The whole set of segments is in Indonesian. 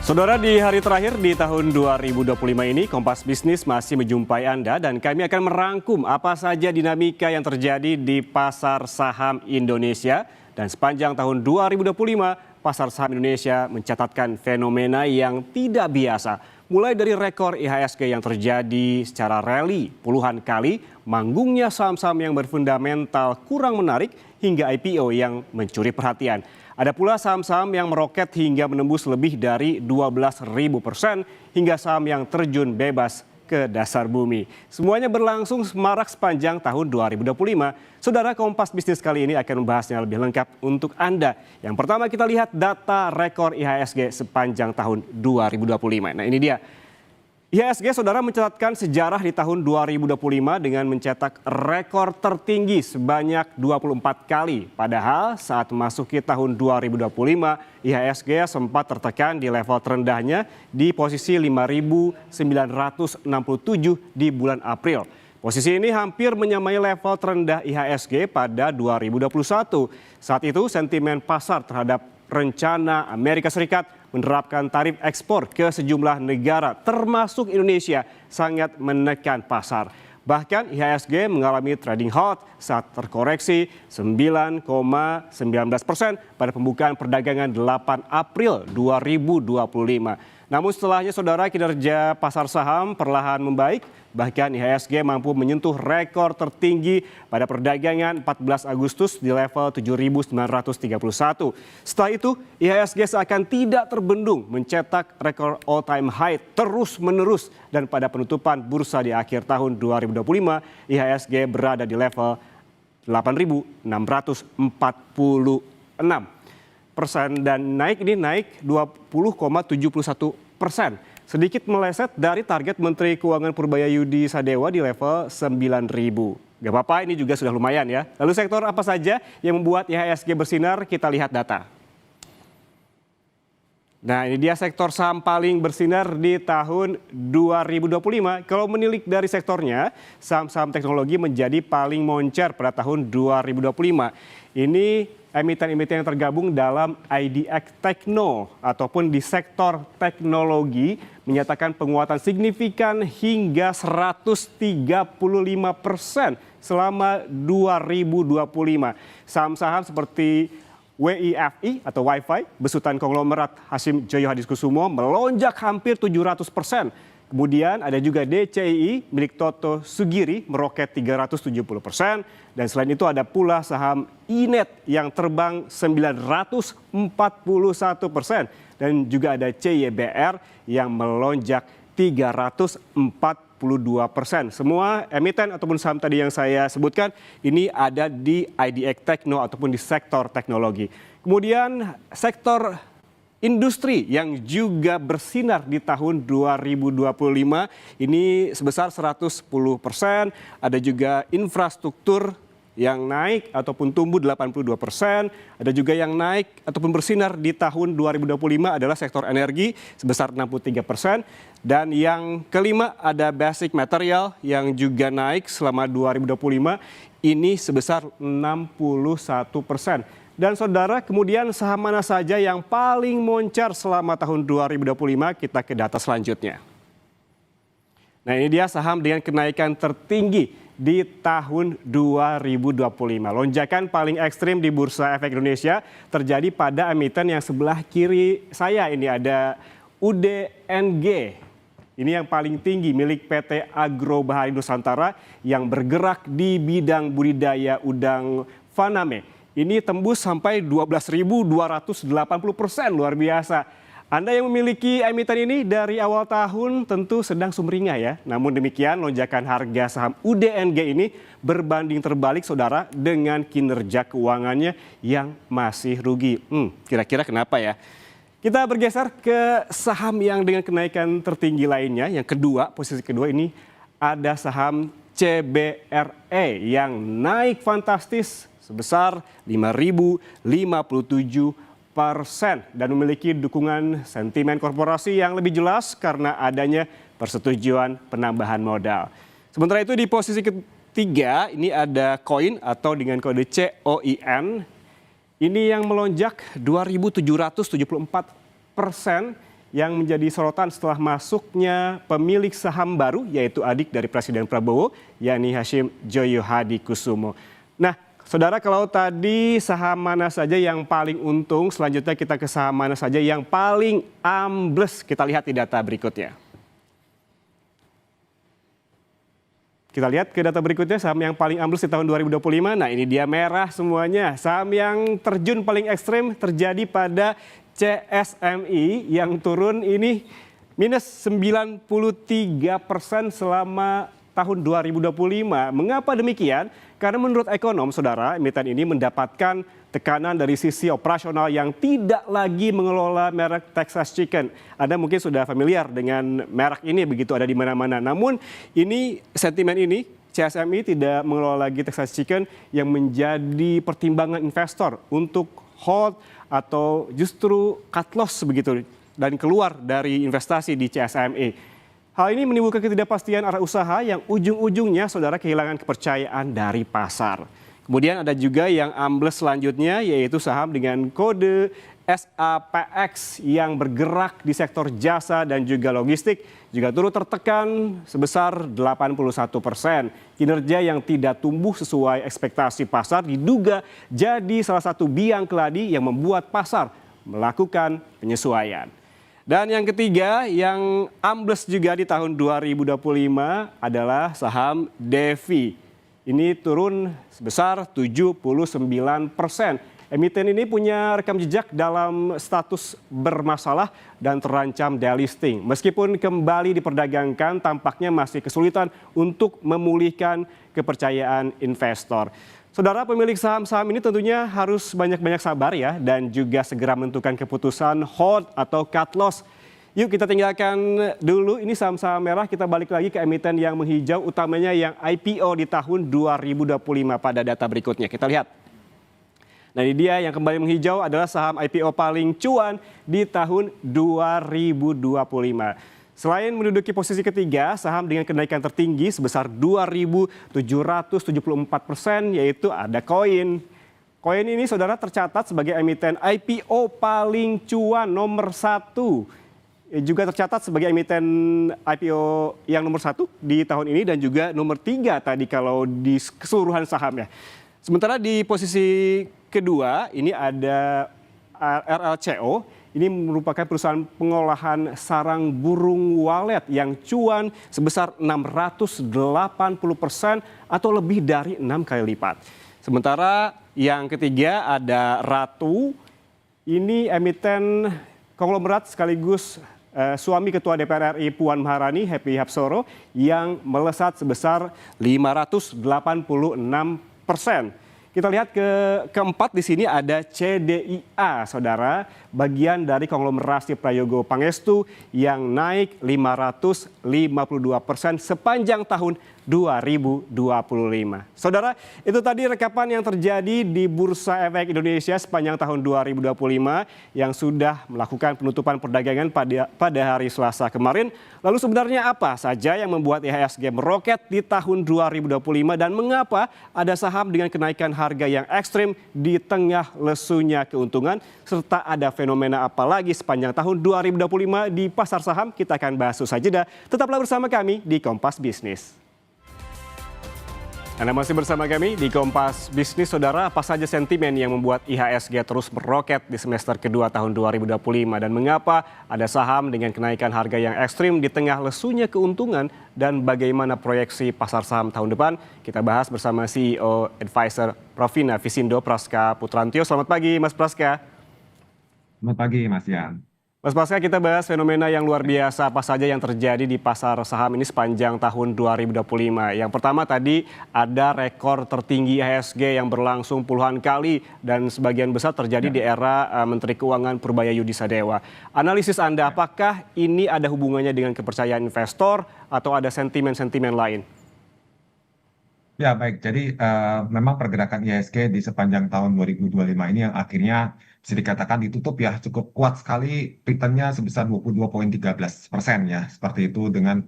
Saudara, di hari terakhir di tahun 2025 ini, Kompas Bisnis masih menjumpai Anda dan kami akan merangkum apa saja dinamika yang terjadi di pasar saham Indonesia. Dan sepanjang tahun 2025, pasar saham Indonesia mencatatkan fenomena yang tidak biasa. Mulai dari rekor IHSG yang terjadi secara rally puluhan kali, manggungnya saham-saham yang berfundamental kurang menarik, hingga IPO yang mencuri perhatian. Ada pula saham-saham yang meroket hingga menembus lebih dari 12.000% hingga saham yang terjun bebas ke dasar bumi. Semuanya berlangsung semarak sepanjang tahun 2025. Saudara, Kompas Bisnis kali ini akan membahasnya lebih lengkap untuk Anda. Yang pertama kita lihat data rekor IHSG sepanjang tahun 2025. Nah, ini dia. IHSG, saudara, mencatatkan sejarah di tahun 2025 dengan mencetak rekor tertinggi sebanyak 24 kali. Padahal saat memasuki tahun 2025, IHSG sempat tertekan di level terendahnya di posisi 5.967 di bulan April. Posisi ini hampir menyamai level terendah IHSG pada 2021. Saat itu sentimen pasar terhadap rencana Amerika Serikat menerapkan tarif ekspor ke sejumlah negara termasuk Indonesia sangat menekan pasar. Bahkan IHSG mengalami trading halt saat terkoreksi 9,19% pada pembukaan perdagangan 8 April 2025. Namun setelahnya, saudara, kinerja pasar saham perlahan membaik. Bahkan IHSG mampu menyentuh rekor tertinggi pada perdagangan 14 Agustus di level 7.931. Setelah itu, IHSG seakan tidak terbendung mencetak rekor all-time high terus-menerus. Dan pada penutupan bursa di akhir tahun 2025, IHSG berada di level 8.646% dan naik 20,71%. Sedikit meleset dari target Menteri Keuangan Purbayayudi Sadewa di level 9.000. Gak apa-apa, ini juga sudah lumayan ya. Lalu sektor apa saja yang membuat IHSG bersinar? Kita lihat data. Nah, ini dia sektor saham paling bersinar di tahun 2025. Kalau menilik dari sektornya, saham-saham teknologi menjadi paling moncer pada tahun 2025. Ini emiten-emiten yang tergabung dalam IDX Tekno ataupun di sektor teknologi menyatakan penguatan signifikan hingga 135% selama 2025. Saham-saham seperti WIFI atau Wi-Fi, besutan konglomerat Hasim Joyo Hadikusumo melonjak hampir 700%. Kemudian ada juga DCII milik Toto Sugiri meroket 370%. Dan selain itu ada pula saham Inet yang terbang 941%. Dan juga ada CYBR yang melonjak 342%. Semua emiten ataupun saham tadi yang saya sebutkan ini ada di IDX Tekno ataupun di sektor teknologi. Kemudian sektor industri yang juga bersinar di tahun 2025 ini sebesar 110%. Ada juga infrastruktur yang naik ataupun tumbuh 82%. Ada juga yang naik ataupun bersinar di tahun 2025 adalah sektor energi sebesar 63%. Dan yang kelima ada basic material yang juga naik selama 2025 ini sebesar 61%. Dan saudara, kemudian saham mana saja yang paling moncer selama tahun 2025? Kita ke data selanjutnya. Nah, ini dia saham dengan kenaikan tertinggi di tahun 2025. Lonjakan paling ekstrim di Bursa Efek Indonesia terjadi pada emiten yang sebelah kiri saya. Ini ada UDNG. Ini yang paling tinggi milik PT Agro Bahari Nusantara yang bergerak di bidang budidaya udang faname. Ini tembus sampai 12.280%, luar biasa. Anda yang memiliki emiten ini dari awal tahun tentu sedang sumringah ya. Namun demikian lonjakan harga saham UDNG ini berbanding terbalik, saudara, dengan kinerja keuangannya yang masih rugi. Kira-kira kenapa ya? Kita bergeser ke saham yang dengan kenaikan tertinggi lainnya. Yang kedua, posisi kedua ini ada saham CBRE yang naik fantastis sebesar 5.057% dan memiliki dukungan sentimen korporasi yang lebih jelas karena adanya persetujuan penambahan modal. Sementara itu di posisi ketiga ini ada Koin atau dengan kode COIN. Ini yang melonjak 2.774% yang menjadi sorotan setelah masuknya pemilik saham baru, yaitu adik dari Presiden Prabowo, yakni Hashim Joyo Hadikusumo. Nah, saudara, kalau tadi saham mana saja yang paling untung, selanjutnya kita ke saham mana saja yang paling ambles. Kita lihat di data berikutnya. Kita lihat ke data berikutnya, saham yang paling ambles di tahun 2025. Nah, ini dia merah semuanya. Saham yang terjun paling ekstrim terjadi pada CSMI yang turun ini minus 93% selama tahun 2025. Mengapa demikian? Karena menurut ekonom, saudara, emiten ini mendapatkan tekanan dari sisi operasional yang tidak lagi mengelola merek Texas Chicken. Anda mungkin sudah familiar dengan merek ini, begitu ada di mana-mana. Namun ini sentimen ini, CSMI tidak mengelola lagi Texas Chicken yang menjadi pertimbangan investor untuk hold atau justru cut loss begitu dan keluar dari investasi di CSMI. Hal ini menimbulkan ketidakpastian arah usaha yang ujung-ujungnya saudara kehilangan kepercayaan dari pasar. Kemudian ada juga yang ambles selanjutnya, yaitu saham dengan kode SAPX yang bergerak di sektor jasa dan juga logistik juga turut tertekan sebesar 81%. Kinerja yang tidak tumbuh sesuai ekspektasi pasar diduga jadi salah satu biang keladi yang membuat pasar melakukan penyesuaian. Dan yang ketiga yang ambles juga di tahun 2025 adalah saham Devi. Ini turun sebesar 79%. Emiten ini punya rekam jejak dalam status bermasalah dan terancam delisting. Meskipun kembali diperdagangkan, tampaknya masih kesulitan untuk memulihkan kepercayaan investor. Saudara, pemilik saham-saham ini tentunya harus banyak-banyak sabar ya, dan juga segera menentukan keputusan hold atau cut loss. Yuk kita tinggalkan dulu ini saham-saham merah, kita balik lagi ke emiten yang menghijau, utamanya yang IPO di tahun 2025 pada data berikutnya. Kita lihat. Nah, ini dia yang kembali menghijau adalah saham IPO paling cuan di tahun 2025. Selain menduduki posisi ketiga, saham dengan kenaikan tertinggi sebesar 2.774%, yaitu ada Koin. Koin ini saudara tercatat sebagai emiten IPO paling cuan nomor 1. Juga tercatat sebagai emiten IPO yang nomor 1 di tahun ini dan juga nomor 3 tadi kalau di keseluruhan sahamnya. Sementara di posisi kedua ini ada RLCO. Ini merupakan perusahaan pengolahan sarang burung walet yang cuan sebesar 680% atau lebih dari 6 kali lipat. Sementara yang ketiga ada Ratu. Ini emiten konglomerat sekaligus suami Ketua DPR RI Puan Maharani, Happy Hapsoro, yang melesat sebesar 586%. Kita lihat keempat di sini ada CDIA, saudara, bagian dari konglomerasi Prayogo Pangestu yang naik 552% sepanjang tahun 2025. Saudara, itu tadi rekapan yang terjadi di Bursa Efek Indonesia sepanjang tahun 2025 yang sudah melakukan penutupan perdagangan pada hari Selasa kemarin. Lalu sebenarnya apa saja yang membuat IHSG meroket di tahun 2025 dan mengapa ada saham dengan kenaikan harga yang ekstrim di tengah lesunya keuntungan, serta ada fenomena apa lagi sepanjang tahun 2025 di pasar saham? Kita akan bahas usai jeda. Tetaplah bersama kami di Kompas Bisnis. Anda masih bersama kami di Kompas Bisnis, saudara. Apa saja sentimen yang membuat IHSG terus meroket di semester kedua tahun 2025 dan mengapa ada saham dengan kenaikan harga yang ekstrim di tengah lesunya keuntungan dan bagaimana proyeksi pasar saham tahun depan? Kita bahas bersama CEO Advisor Provina Visindo, Praska Putrantio. Selamat pagi, Mas Praska. Selamat pagi, Mas Yan. Mas Praska, kita bahas fenomena yang luar biasa apa saja yang terjadi di pasar saham ini sepanjang tahun 2025. Yang pertama tadi ada rekor tertinggi IHSG yang berlangsung puluhan kali dan sebagian besar terjadi di era Menteri Keuangan Purbaya Yudisadewa. Analisis Anda, apakah ini ada hubungannya dengan kepercayaan investor atau ada sentimen-sentimen lain? Ya, baik. Jadi memang pergerakan IHSG di sepanjang tahun 2025 ini yang akhirnya bisa dikatakan ditutup ya cukup kuat sekali, returnnya sebesar 22,13% ya. Seperti itu dengan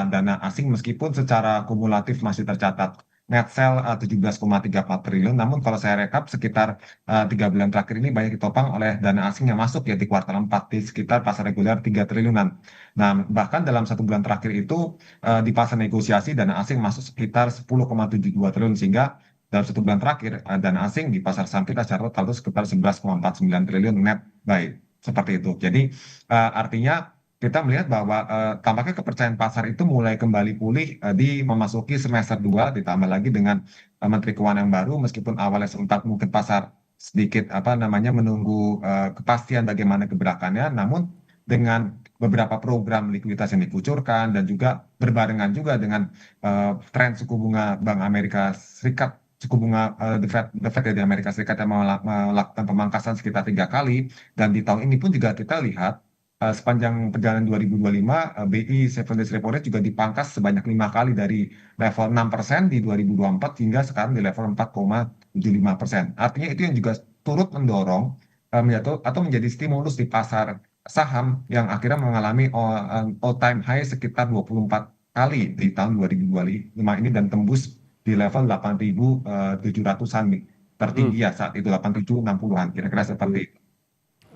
dana asing meskipun secara kumulatif masih tercatat net sale 17,34 triliun. Namun kalau saya rekap sekitar 3 bulan terakhir ini banyak ditopang oleh dana asing yang masuk ya di kuartal 4 di sekitar pasar reguler 3 triliunan. Nah, bahkan dalam 1 bulan terakhir itu di pasar negosiasi dana asing masuk sekitar 10,72 triliun sehingga dalam 1 bulan terakhir dana asing di pasar saham kita secara total itu sekitar 11,49 triliun net buy seperti itu. Jadi artinya kita melihat bahwa tampaknya kepercayaan pasar itu mulai kembali pulih di memasuki semester 2 ditambah lagi dengan Menteri Keuangan yang baru meskipun awalnya sempat mungkin pasar sedikit apa namanya menunggu kepastian bagaimana gebrakannya namun dengan beberapa program likuiditas yang dikucurkan dan juga berbarengan juga dengan tren suku bunga Bank Amerika Serikat suku bunga the Fed dari Amerika Serikat yang melakukan pemangkasan sekitar 3 kali dan di tahun ini pun juga kita lihat sepanjang perjalanan 2025 BI 7 days repo rate juga dipangkas sebanyak 5 kali dari level 6% di 2024 hingga sekarang di level 4,75%. Artinya itu yang juga turut mendorong atau menjadi stimulus di pasar saham yang akhirnya mengalami all time high sekitar 24 kali di tahun 2025 ini dan tembus di level 8.700-an Hmm. tertinggi ya saat itu 8.760-an kira-kira seperti itu.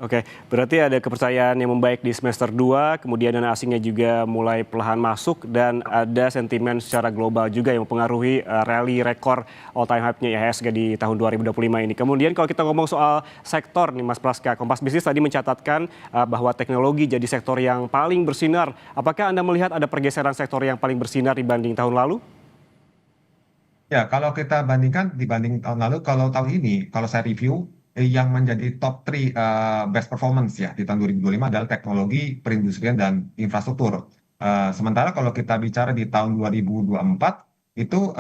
Oke, berarti ada kepercayaan yang membaik di semester 2, kemudian dana asingnya juga mulai perlahan masuk, dan ada sentimen secara global juga yang mempengaruhi rally rekor all-time high-nya IHSG di tahun 2025 ini. Kemudian kalau kita ngomong soal sektor nih Mas Praska, Kompas Bisnis tadi mencatatkan bahwa teknologi jadi sektor yang paling bersinar. Apakah Anda melihat ada pergeseran sektor yang paling bersinar dibanding tahun lalu? Ya, kalau kita bandingkan dibanding tahun lalu, kalau tahun ini, kalau saya review, yang menjadi top 3 best performance ya di tahun 2025 adalah teknologi, perindustrian, dan infrastruktur. Sementara kalau kita bicara di tahun 2024, itu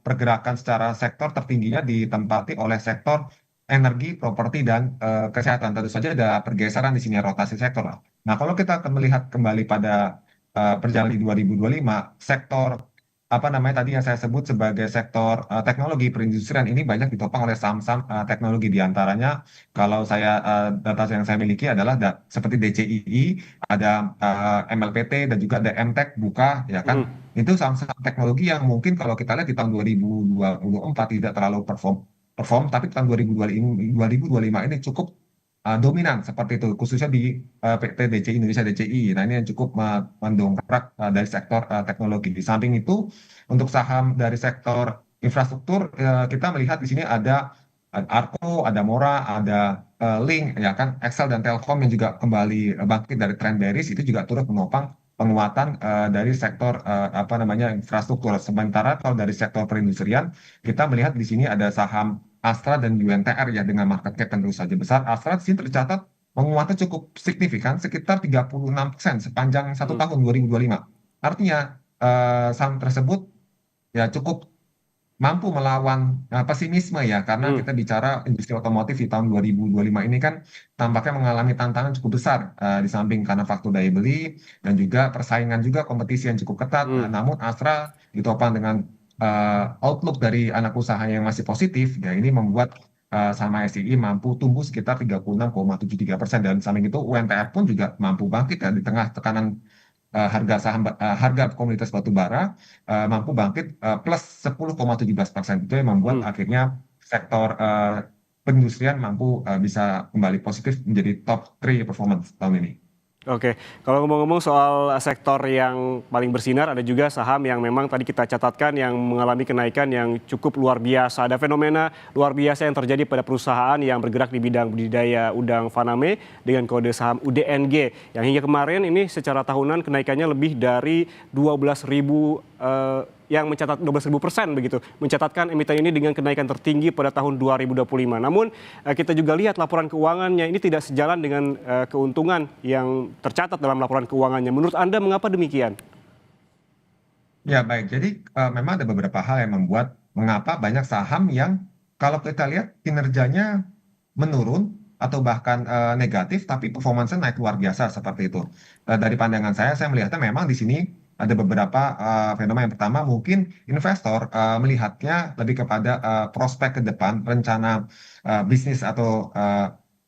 pergerakan secara sektor tertingginya ditempati oleh sektor energi, properti, dan kesehatan. Tentu saja ada pergeseran di sini rotasi sektor. Nah, kalau kita akan melihat kembali pada perjalanan di 2025, sektor apa namanya tadi yang saya sebut sebagai sektor teknologi perindustrian ini banyak ditopang oleh saham-saham teknologi di antaranya kalau saya data yang saya miliki adalah seperti DCII, ada MLPT dan juga ada MTEK Buka ya kan. Hmm. Itu saham-saham teknologi yang mungkin kalau kita lihat di tahun 2024 tidak terlalu perform perform tapi tahun 2025 ini cukup dominan seperti itu khususnya di PT DCI Indonesia DCI. Nah, ini yang cukup mendongkrak dari sektor teknologi. Di samping itu untuk saham dari sektor infrastruktur kita melihat di sini ada Arco, ada Mora, ada Link ya kan, Excel dan Telkom yang juga kembali bangkit dari tren bearish itu juga turut menopang penguatan dari sektor apa namanya infrastruktur. Sementara kalau dari sektor perindustrian kita melihat di sini ada saham Astra dan UNTR ya dengan market cap tentu saja besar. Astra di sini tercatat menguatnya cukup signifikan sekitar 36% sepanjang satu Hmm. tahun 2025. Artinya saham tersebut ya cukup mampu melawan pesimisme ya karena Hmm. kita bicara industri otomotif di tahun 2025 ini kan tampaknya mengalami tantangan cukup besar di samping karena faktor daya beli dan juga persaingan juga kompetisi yang cukup ketat. Hmm. Namun Astra ditopang dengan outlook dari anak usaha yang masih positif ya ini membuat sama SCI mampu tumbuh sekitar 36,73% dan samping itu UNTR pun juga mampu bangkit ya di tengah tekanan harga komoditas batu bara mampu bangkit plus 10,17%. Itu yang membuat Hmm. akhirnya sektor perindustrian mampu bisa kembali positif menjadi top 3 performance tahun ini. Oke, kalau ngomong-ngomong soal sektor yang paling bersinar, ada juga saham yang memang tadi kita catatkan yang mengalami kenaikan yang cukup luar biasa. Ada fenomena luar biasa yang terjadi pada perusahaan yang bergerak di bidang budidaya udang faname dengan kode saham UDNG. Yang hingga kemarin ini secara tahunan kenaikannya lebih dari 12.000 yang mencatat 12.000% begitu, mencatatkan emiten ini dengan kenaikan tertinggi pada tahun 2025. Namun kita juga lihat laporan keuangannya ini tidak sejalan dengan keuntungan yang tercatat dalam laporan keuangannya. Menurut Anda mengapa demikian? Ya, baik. Jadi memang ada beberapa hal yang membuat mengapa banyak saham yang kalau kita lihat kinerjanya menurun atau bahkan negatif, tapi performanya naik luar biasa seperti itu. Dari pandangan saya melihatnya memang di sini ada beberapa fenomena. Yang pertama, mungkin investor melihatnya lebih kepada prospek ke depan, rencana bisnis atau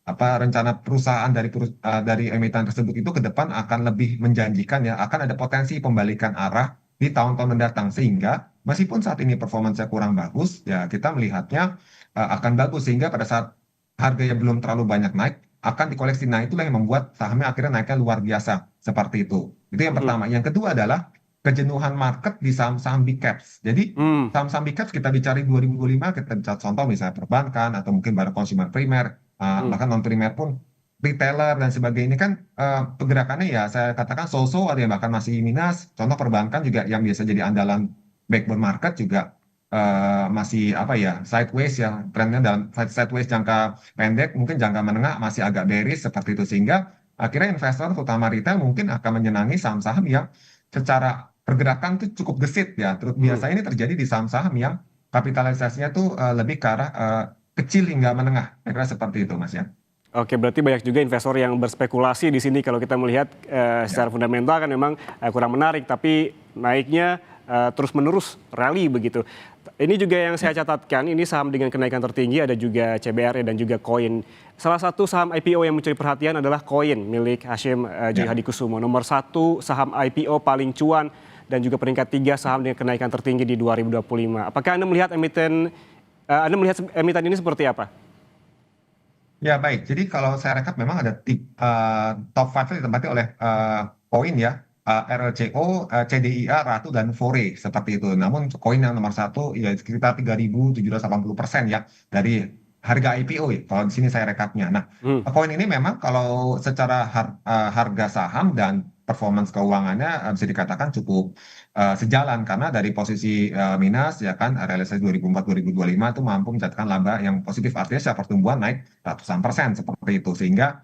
apa rencana perusahaan dari emiten tersebut itu ke depan akan lebih menjanjikan ya, akan ada potensi pembalikan arah di tahun-tahun mendatang sehingga meskipun saat ini performanya kurang bagus, ya kita melihatnya akan bagus sehingga pada saat harga yang belum terlalu banyak naik akan dikoleksi. Nah, itulah yang membuat sahamnya akhirnya naiknya luar biasa seperti itu. Itu yang Mhm. pertama. Yang kedua adalah kejenuhan market di saham-saham big caps. Jadi Hmm. saham-saham big caps kita bicara 2025, kita bicara contoh misalnya perbankan atau mungkin barang konsumer primer, Hmm. bahkan non primer pun retailer dan sebagainya ini kan pergerakannya ya saya katakan so-so, ada yang bahkan masih minus. Contoh perbankan juga yang biasa jadi andalan backbone market juga masih apa ya sideways ya, trennya dalam sideways jangka pendek, mungkin jangka menengah masih agak bearish seperti itu, sehingga akhirnya investor terutama retail mungkin akan menyenangi saham-saham yang secara pergerakan tuh cukup gesit ya. Terus Hmm. biasanya ini terjadi di saham-saham yang kapitalisasinya tuh lebih ke arah kecil hingga menengah, kira seperti itu Mas ya. Oke, berarti banyak juga investor yang berspekulasi di sini kalau kita melihat Ya. secara fundamental kan memang kurang menarik, tapi naiknya terus-menerus rally begitu. Ini juga yang saya catatkan, ini saham dengan kenaikan tertinggi ada juga CBR dan juga Koin. Salah satu saham IPO yang mencuri perhatian adalah Koin milik Hashim Joy Ya. Hadikusumo. Nomor satu saham IPO paling cuan dan juga peringkat tiga saham dengan kenaikan tertinggi di 2025. Apakah Anda melihat emiten ini seperti apa? Ya, baik. Jadi kalau saya rekap memang ada top 5 yang ditempati oleh koin ya, RLCO, CDIA, Ratu, dan Fore seperti itu. Namun koin yang nomor satu ya sekitar 3.780% ya dari harga IPO ya. Kalau di sini saya rekapnya. Nah, Hmm. koin ini memang kalau secara harga saham dan performance keuangannya bisa dikatakan cukup sejalan karena dari posisi minus ya kan realisasi 2004-2025 itu mampu mencatatkan laba yang positif, artinya secara pertumbuhan naik ratusan persen seperti itu, sehingga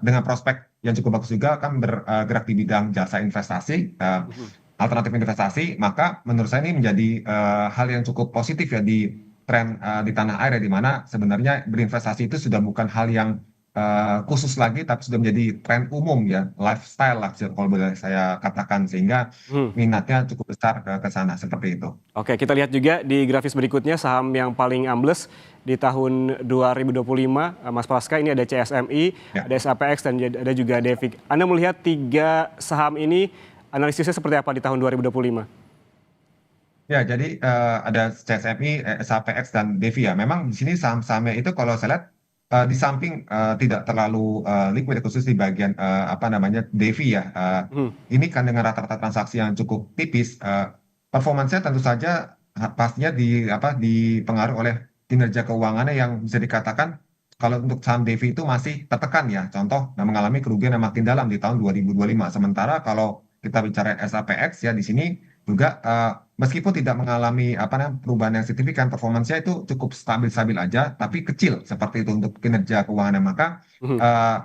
dengan prospek yang cukup bagus juga kan bergerak di bidang jasa investasi, Mhm. alternatif investasi, maka menurut saya ini menjadi hal yang cukup positif ya di tren di tanah air ya, di mana sebenarnya berinvestasi itu sudah bukan hal yang khusus lagi tapi sudah menjadi tren umum ya, lifestyle lah kalau boleh saya katakan, sehingga Hmm. minatnya cukup besar ke sana seperti itu. Oke, kita lihat juga di grafis berikutnya saham yang paling ambles di tahun 2025, Mas Praska, ini ada CSMI, Ya. ada SAPX, dan ada juga Devik. Anda melihat tiga saham ini, analisisnya seperti apa di tahun 2025? Ya, jadi ada CSMI, SAPX, dan Devi ya. Memang di sini saham-sahamnya itu kalau saya lihat di samping tidak terlalu liquid khusus di bagian apa namanya Devi ya. Hmm. Ini kan dengan rata-rata transaksi yang cukup tipis, performansnya tentu saja pastinya apa dipengaruhi oleh kinerja keuangannya yang bisa dikatakan kalau untuk saham Devi itu masih tertekan ya. Contoh, mengalami kerugian yang makin dalam di tahun 2025. Sementara kalau kita bicara SAPX ya di sini juga meskipun tidak mengalami apa namanya perubahan yang signifikan, performansnya itu cukup stabil-stabil aja, tapi kecil seperti itu untuk kinerja keuangannya. Maka Hmm. eh,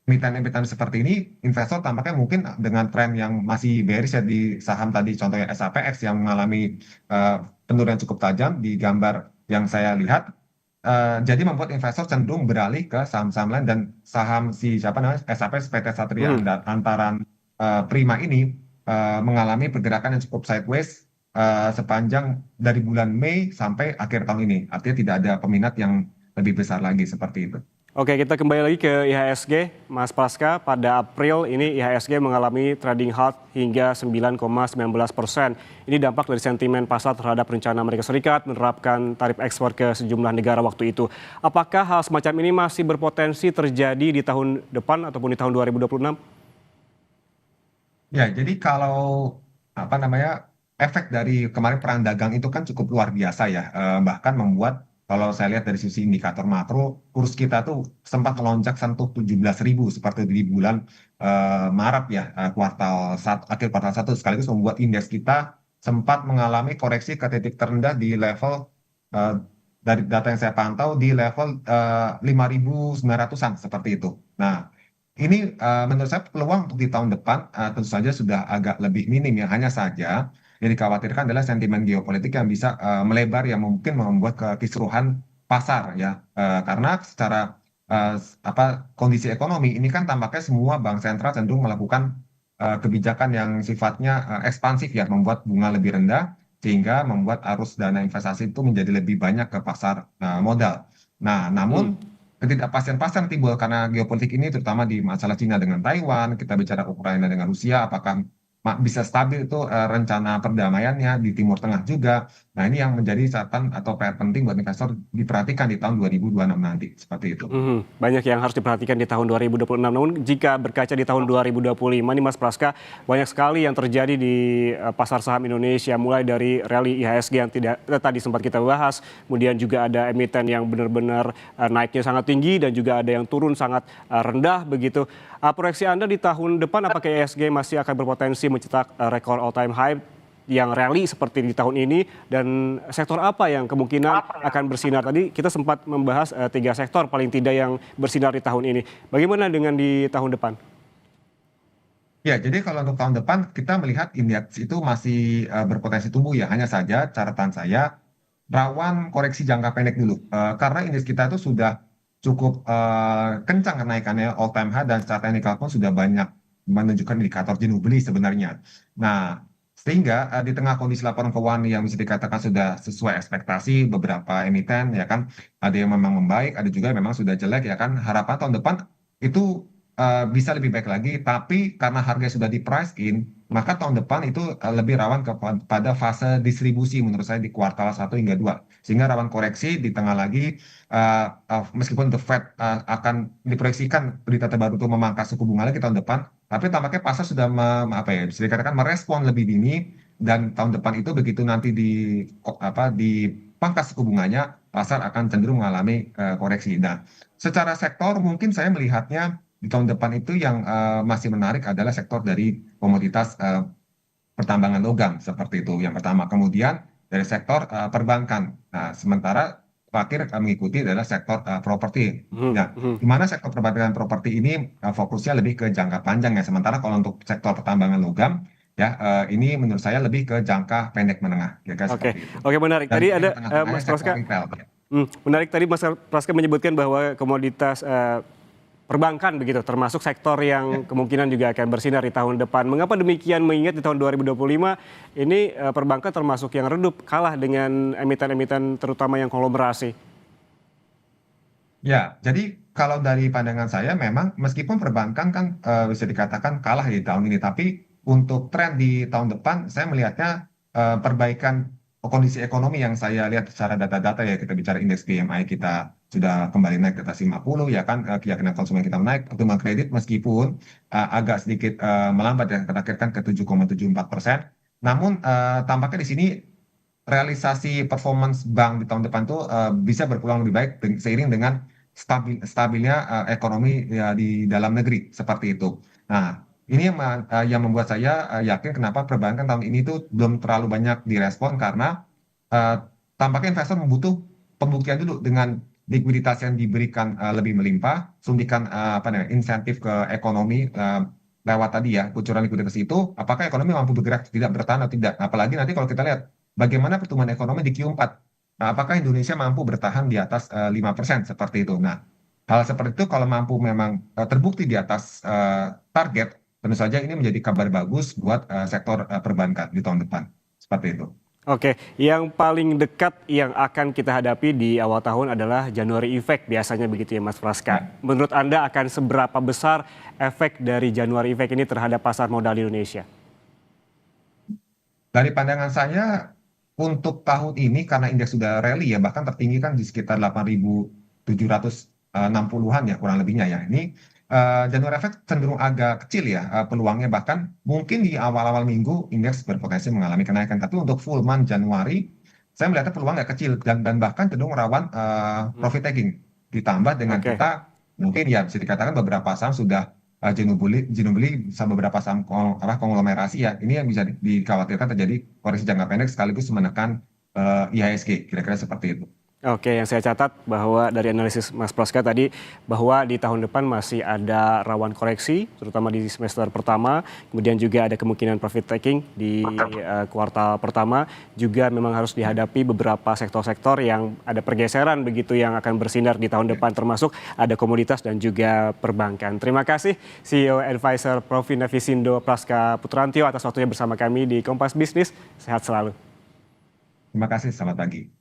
emiten-emiten seperti ini, investor tampaknya mungkin dengan tren yang masih bearish ya di saham tadi, contohnya SAPX yang mengalami eh, penurunan cukup tajam di gambar yang saya lihat. Jadi membuat investor cenderung beralih ke saham-saham lain, dan saham si siapa namanya SAPX PT Satria Hmm. Antaran Prima ini mengalami pergerakan yang cukup sideways sepanjang dari bulan Mei sampai akhir tahun ini. Artinya tidak ada peminat yang lebih besar lagi seperti itu. Oke, kita kembali lagi ke IHSG, Mas Praska. Pada April ini IHSG mengalami trading halt hingga 9,19%. Ini dampak dari sentimen pasar terhadap rencana Amerika Serikat menerapkan tarif ekspor ke sejumlah negara waktu itu. Apakah hal semacam ini masih berpotensi terjadi di tahun depan ataupun di tahun 2026? Ya, jadi kalau apa namanya efek dari kemarin perang dagang itu kan cukup luar biasa ya, bahkan membuat kalau saya lihat dari sisi indikator makro, kurs kita tuh sempat melonjak sentuh 17.000 seperti di bulan Maret ya, akhir kuartal satu, sekaligus membuat indeks kita sempat mengalami koreksi ke titik terendah di level eh, dari data yang saya pantau di level 5.900-an seperti itu. Nah, ini menurut saya peluang untuk di tahun depan tentu saja sudah agak lebih minim ya. Hanya saja yang dikhawatirkan adalah sentimen geopolitik yang bisa melebar, yang mungkin membuat kekisruhan pasar ya. Karena secara apa kondisi ekonomi ini kan tampaknya semua bank sentral cenderung melakukan kebijakan yang sifatnya ekspansif ya, membuat bunga lebih rendah sehingga membuat arus dana investasi itu menjadi lebih banyak ke pasar modal. Nah, namun Hmm. ketidakpastian-pastian timbul karena geopolitik ini, terutama di masalah Cina dengan Taiwan, kita bicara Ukraina dengan Rusia, apakah bisa stabil itu rencana perdamaiannya di Timur Tengah juga. Nah, ini yang menjadi catatan atau PR penting buat investor diperhatikan di tahun 2026 nanti, seperti itu. Banyak yang harus diperhatikan di tahun 2026. Namun jika berkaca di tahun 2025 nih Mas Praska, banyak sekali yang terjadi di pasar saham Indonesia, mulai dari rally IHSG yang tidak tadi sempat kita bahas, kemudian juga ada emiten yang benar-benar naiknya sangat tinggi dan juga ada yang turun sangat rendah begitu. Proyeksi Anda di tahun depan apakah IHSG masih akan berpotensi mencetak rekor all time high yang rally seperti di tahun ini, dan sektor apa yang kemungkinan akan bersinar? Tadi kita sempat membahas 3 sektor paling tidak yang bersinar di tahun ini. Bagaimana dengan di tahun depan? Ya, jadi kalau untuk tahun depan kita melihat indeks itu masih berpotensi tumbuh ya. Hanya saja catatan saya rawan koreksi jangka pendek dulu. Karena indeks kita itu sudah cukup kencang kenaikannya all time high dan secara teknikal pun sudah banyak menunjukkan indikator jenuh beli sebenarnya. Nah, sehingga di tengah kondisi laporan keuangan yang bisa dikatakan sudah sesuai ekspektasi beberapa emiten ya kan, ada yang memang membaik, ada juga yang memang sudah jelek ya kan. Harapan tahun depan itu bisa lebih baik lagi, tapi karena harga sudah di price in, maka tahun depan itu lebih rawan kepada fase distribusi menurut saya di kuartal 1 hingga 2. Sehingga rawan koreksi di tengah lagi, meskipun The Fed akan diproyeksikan berita terbaru itu memangkas suku bunga lagi tahun depan, tapi tampaknya pasar sudah apa ya, bisa dikatakan merespon lebih dini, dan tahun depan itu begitu nanti dipangkas suku bunganya, pasar akan cenderung mengalami koreksi. Nah, secara sektor mungkin saya melihatnya di tahun depan itu yang masih menarik adalah sektor dari komoditas pertambangan logam seperti itu yang pertama. Kemudian dari sektor perbankan. Nah, sementara terakhir mengikuti adalah sektor properti. Mhm, Nah, mhm. di mana sektor perbankan properti ini fokusnya lebih ke jangka panjang ya. Sementara kalau untuk sektor pertambangan logam ya ini menurut saya lebih ke jangka pendek menengah, kira-kira Oke, seperti itu. oke menarik. Dan Tadi yang ada tengah-tengahnya Mas sektor Praska, retail. Ya. menarik tadi Mas Praska menyebutkan bahwa komoditas perbankan begitu, termasuk sektor Ya. yang kemungkinan juga akan bersinar di tahun depan. Mengapa demikian? Mengingat di tahun 2025 ini perbankan termasuk yang redup, kalah dengan emiten-emiten terutama yang konglomerasi. Ya, jadi kalau dari pandangan saya memang meskipun perbankan kan bisa dikatakan kalah di tahun ini, tapi untuk tren di tahun depan saya melihatnya perbaikan kondisi ekonomi yang saya lihat secara data-data ya, kita bicara indeks PMI kita sudah kembali naik ke atas 50 ya kan, keyakinan konsumen kita naik, pertumbuhan kredit meskipun agak sedikit melambat ya, terakhir kan ke 7,74%. Namun tampaknya di sini realisasi performance bank di tahun depan tuh bisa berpeluang lebih baik seiring dengan stabilnya ekonomi ya di dalam negeri seperti itu. Nah, ini yang membuat saya yakin kenapa perbankan tahun ini tuh belum terlalu banyak direspon karena eh, tampaknya investor membutuh pembuktian dulu dengan likuiditas yang diberikan lebih melimpah, suntikan apa namanya insentif ke ekonomi lewat tadi ya kucuran likuiditas itu, apakah ekonomi mampu bergerak tidak bertahan atau tidak. Apalagi nanti kalau kita lihat bagaimana pertumbuhan ekonomi di Q4. Nah, apakah Indonesia mampu bertahan di atas 5% seperti itu? Nah, hal seperti itu kalau mampu memang terbukti di atas target, tentu saja ini menjadi kabar bagus buat sektor perbankan di tahun depan. Seperti itu. Oke, yang paling dekat yang akan kita hadapi di awal tahun adalah January Effect biasanya begitu ya Mas Praska. Ya. Menurut Anda akan seberapa besar efek dari January Effect ini terhadap pasar modal di Indonesia? Dari pandangan saya, untuk tahun ini karena indeks sudah rally ya, bahkan tertinggi kan di sekitar 8.760-an ya kurang lebihnya ya. Ini January Effect cenderung agak kecil ya peluangnya, bahkan mungkin di awal-awal minggu indeks berpotensi mengalami kenaikan. Tapi untuk full month Januari, saya melihatnya peluang nggak kecil dan bahkan cenderung rawan Hmm, profit taking. Ditambah dengan Oke. kita mungkin ya bisa dikatakan beberapa saham sudah jenuh beli sama beberapa saham konglomerasi ya. Ini yang bisa dikhawatirkan terjadi koreksi jangka pendek sekaligus menekan IHSG, kira-kira seperti itu. Oke, yang saya catat bahwa dari analisis Mas Praska tadi bahwa di tahun depan masih ada rawan koreksi, terutama di semester pertama, kemudian juga ada kemungkinan profit taking di kuartal pertama, juga memang harus dihadapi beberapa sektor-sektor yang ada pergeseran begitu yang akan bersinar di tahun depan, termasuk ada komoditas dan juga perbankan. Terima kasih CEO Advisor Provina Visindo Praska Putrantio atas waktunya bersama kami di Kompas Bisnis. Sehat selalu. Terima kasih, selamat pagi.